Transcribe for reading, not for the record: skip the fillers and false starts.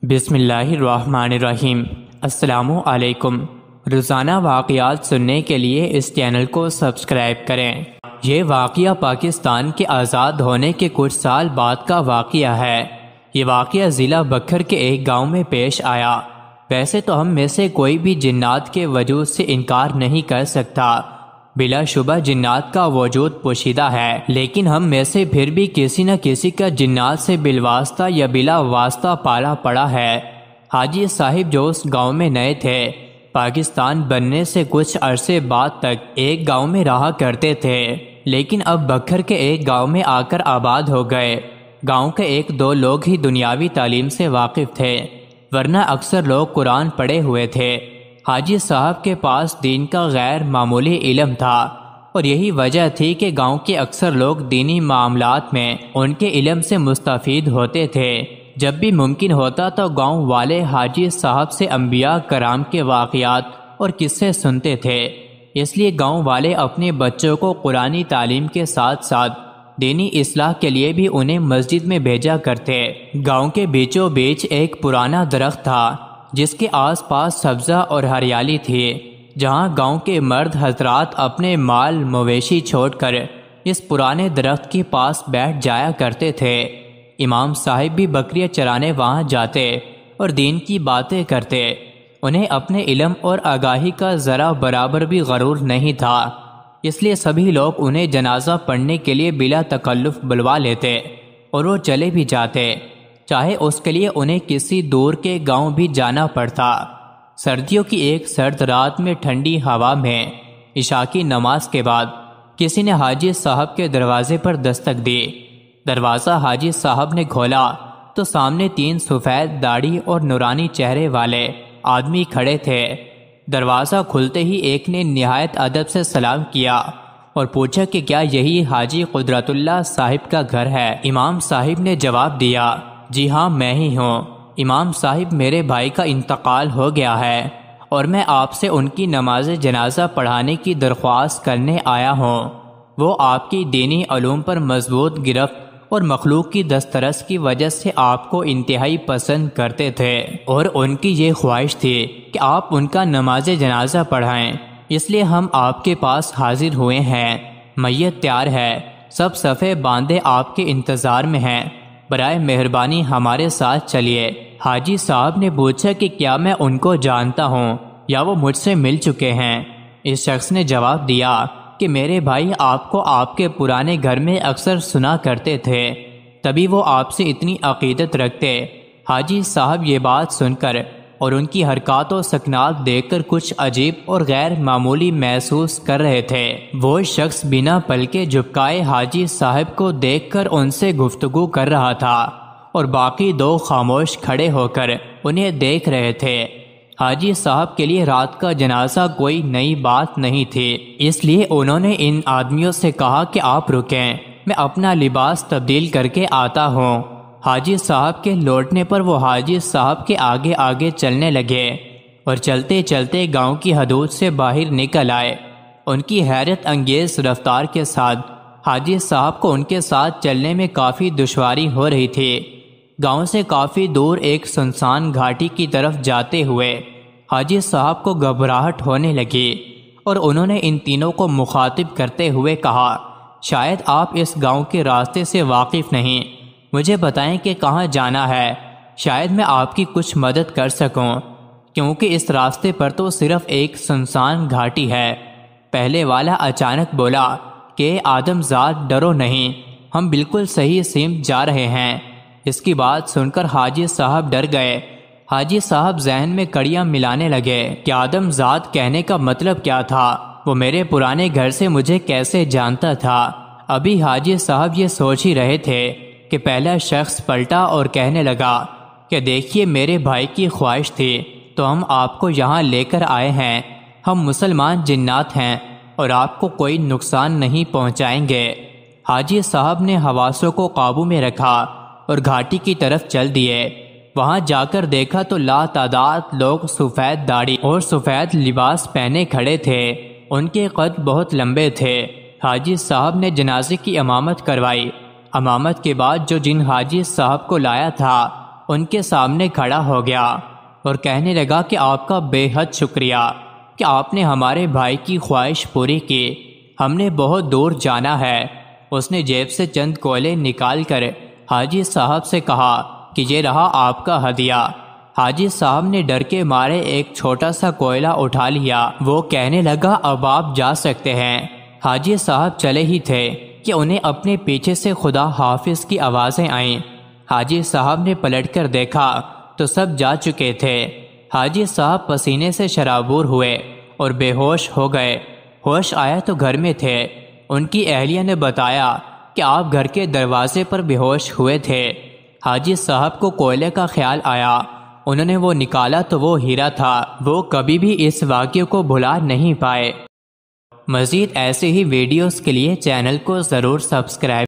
بسم اللہ الرحمن الرحیم۔ السلام علیکم۔ روزانہ واقعات سننے کے لیے اس چینل کو سبسکرائب کریں۔ یہ واقعہ پاکستان کے آزاد ہونے کے کچھ سال بعد کا واقعہ ہے۔ یہ واقعہ ضلع بکھر کے ایک گاؤں میں پیش آیا۔ ویسے تو ہم میں سے کوئی بھی جنات کے وجود سے انکار نہیں کر سکتا، بلا شبہ جنات کا وجود پوشیدہ ہے، لیکن ہم میں سے پھر بھی کسی نہ کسی کا جنات سے بالواسطہ یا بلا واسطہ پالا پڑا ہے۔ حاجی صاحب جو اس گاؤں میں نئے تھے، پاکستان بننے سے کچھ عرصے بعد تک ایک گاؤں میں رہا کرتے تھے، لیکن اب بکھر کے ایک گاؤں میں آ کر آباد ہو گئے۔ گاؤں کے ایک دو لوگ ہی دنیاوی تعلیم سے واقف تھے، ورنہ اکثر لوگ قرآن پڑھے ہوئے تھے۔ حاجی صاحب کے پاس دین کا غیر معمولی علم تھا، اور یہی وجہ تھی کہ گاؤں کے اکثر لوگ دینی معاملات میں ان کے علم سے مستفید ہوتے تھے۔ جب بھی ممکن ہوتا تو گاؤں والے حاجی صاحب سے انبیاء کرام کے واقعات اور قصے سنتے تھے۔ اس لیے گاؤں والے اپنے بچوں کو قرآنی تعلیم کے ساتھ ساتھ دینی اصلاح کے لیے بھی انہیں مسجد میں بھیجا کرتے۔ گاؤں کے بیچوں بیچ ایک پرانا درخت تھا جس کے آس پاس سبزہ اور ہریالی تھی، جہاں گاؤں کے مرد حضرات اپنے مال مویشی چھوڑ کر اس پرانے درخت کے پاس بیٹھ جایا کرتے تھے۔ امام صاحب بھی بکریاں چرانے وہاں جاتے اور دین کی باتیں کرتے۔ انہیں اپنے علم اور آگاہی کا ذرا برابر بھی غرور نہیں تھا، اس لیے سبھی لوگ انہیں جنازہ پڑھنے کے لیے بلا تکلف بلوا لیتے اور وہ چلے بھی جاتے، چاہے اس کے لیے انہیں کسی دور کے گاؤں بھی جانا پڑتا۔ سردیوں کی ایک سرد رات میں ٹھنڈی ہوا میں عشاء کی نماز کے بعد کسی نے حاجی صاحب کے دروازے پر دستک دی۔ دروازہ حاجی صاحب نے کھولا تو سامنے تین سفید داڑھی اور نورانی چہرے والے آدمی کھڑے تھے۔ دروازہ کھلتے ہی ایک نے نہایت ادب سے سلام کیا اور پوچھا کہ کیا یہی حاجی قدرت اللہ صاحب کا گھر ہے؟ امام صاحب نے جواب دیا، جی ہاں میں ہی ہوں۔ امام صاحب، میرے بھائی کا انتقال ہو گیا ہے اور میں آپ سے ان کی نماز جنازہ پڑھانے کی درخواست کرنے آیا ہوں۔ وہ آپ کی دینی علوم پر مضبوط گرفت اور مخلوق کی دسترس کی وجہ سے آپ کو انتہائی پسند کرتے تھے، اور ان کی یہ خواہش تھی کہ آپ ان کا نماز جنازہ پڑھائیں، اس لیے ہم آپ کے پاس حاضر ہوئے ہیں۔ میت تیار ہے، سب صفے باندھے آپ کے انتظار میں ہیں، برائے مہربانی ہمارے ساتھ چلیے۔ حاجی صاحب نے پوچھا کہ کیا میں ان کو جانتا ہوں یا وہ مجھ سے مل چکے ہیں؟ اس شخص نے جواب دیا کہ میرے بھائی آپ کو آپ کے پرانے گھر میں اکثر سنا کرتے تھے، تبھی وہ آپ سے اتنی عقیدت رکھتے۔ حاجی صاحب یہ بات سن کر اور ان کی حرکات و سکنات دیکھ کر کچھ عجیب اور غیر معمولی محسوس کر رہے تھے۔ وہ شخص بنا پلکے جھپکائے حاجی صاحب کو دیکھ کر ان سے گفتگو کر رہا تھا، اور باقی دو خاموش کھڑے ہو کر انہیں دیکھ رہے تھے۔ حاجی صاحب کے لیے رات کا جنازہ کوئی نئی بات نہیں تھی، اس لیے انہوں نے ان آدمیوں سے کہا کہ آپ رکیں، میں اپنا لباس تبدیل کر کے آتا ہوں۔ حاجی صاحب کے لوٹنے پر وہ حاجی صاحب کے آگے آگے چلنے لگے اور چلتے چلتے گاؤں کی حدود سے باہر نکل آئے۔ ان کی حیرت انگیز رفتار کے ساتھ حاجی صاحب کو ان کے ساتھ چلنے میں کافی دشواری ہو رہی تھی۔ گاؤں سے کافی دور ایک سنسان گھاٹی کی طرف جاتے ہوئے حاجی صاحب کو گھبراہٹ ہونے لگی، اور انہوں نے ان تینوں کو مخاطب کرتے ہوئے کہا، شاید آپ اس گاؤں کے راستے سے واقف نہیں، مجھے بتائیں کہ کہاں جانا ہے، شاید میں آپ کی کچھ مدد کر سکوں، کیونکہ اس راستے پر تو صرف ایک سنسان گھاٹی ہے۔ پہلے والا اچانک بولا کہ آدم ذات ڈرو نہیں، ہم بالکل صحیح سمت جا رہے ہیں۔ اس کی بات سن کر حاجی صاحب ڈر گئے۔ حاجی صاحب ذہن میں کڑیاں ملانے لگے کہ آدم ذات کہنے کا مطلب کیا تھا، وہ میرے پرانے گھر سے مجھے کیسے جانتا تھا؟ ابھی حاجی صاحب یہ سوچ ہی رہے تھے کہ پہلا شخص پلٹا اور کہنے لگا کہ دیکھیے میرے بھائی کی خواہش تھی تو ہم آپ کو یہاں لے کر آئے ہیں، ہم مسلمان جنات ہیں اور آپ کو کوئی نقصان نہیں پہنچائیں گے۔ حاجی صاحب نے حواسوں کو قابو میں رکھا اور گھاٹی کی طرف چل دیے۔ وہاں جا کر دیکھا تو لاتعداد لوگ سفید داڑھی اور سفید لباس پہنے کھڑے تھے، ان کے قد بہت لمبے تھے۔ حاجی صاحب نے جنازے کی امامت کروائی۔ امامت کے بعد جو جن حاجی صاحب کو لایا تھا ان کے سامنے کھڑا ہو گیا اور کہنے لگا کہ آپ کا بے حد شکریہ کہ آپ نے ہمارے بھائی کی خواہش پوری کی، ہم نے بہت دور جانا ہے۔ اس نے جیب سے چند کوئلے نکال کر حاجی صاحب سے کہا کہ یہ رہا آپ کا ہدیہ۔ حاجی صاحب نے ڈر کے مارے ایک چھوٹا سا کوئلہ اٹھا لیا۔ وہ کہنے لگا اب آپ جا سکتے ہیں۔ حاجی صاحب چلے ہی تھے کہ انہیں اپنے پیچھے سے خدا حافظ کی آوازیں آئیں۔ حاجی صاحب نے پلٹ کر دیکھا تو سب جا چکے تھے۔ حاجی صاحب پسینے سے شرابور ہوئے اور بے ہوش ہو گئے۔ ہوش آیا تو گھر میں تھے۔ ان کی اہلیہ نے بتایا کہ آپ گھر کے دروازے پر بے ہوش ہوئے تھے۔ حاجی صاحب کو کوئلے کا خیال آیا، انہوں نے وہ نکالا تو وہ ہیرا تھا۔ وہ کبھی بھی اس واقعے کو بھلا نہیں پائے۔ مزید ایسے ہی ویڈیوز کے لیے چینل کو ضرور سبسکرائب